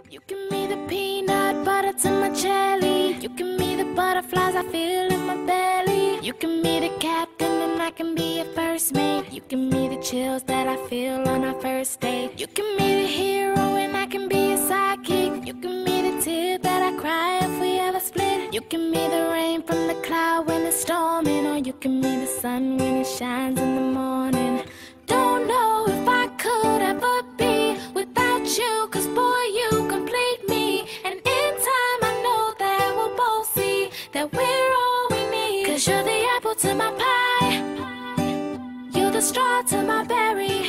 You give me the peanut butter to my jelly. You give me the butterflies I feel in my belly. You give me the captain and I can be a first mate. You give me the chills that I feel on our first date. You give me the hero and I can be a sidekick. You give me the tear that I cry if we ever split. You give me the rain from the cloud when it's storming, or you give me the sun when it shines in the morning. Don't know if I could ever be without you, 'cause boy, you complete me. And in time I know that we'll both see that we're all we need. 'Cause you're the apple to my pie, you're the straw to my berry,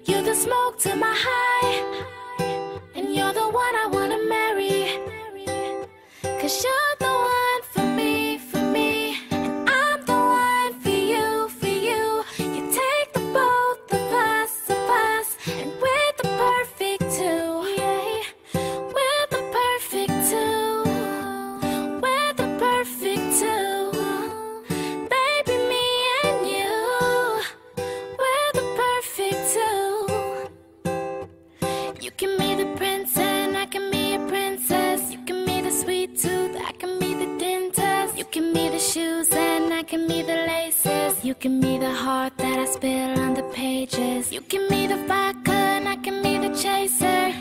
you're the smoke to my high, and you're the one I wanna marry. 'Cause you're the one for me, and I'm the one for you, for you. You take the both of us, and we're the perfect two. Yeah, we're the perfect two. We're the perfect two. Baby, me and you, we're the perfect two. You give me the prince and I can be a princess. You give me the sweet tooth, I can be the dentist. You give me the shoes and I can be the laces. You give me the heart that I spill on the pages. You give me the vodka and I can be the chaser.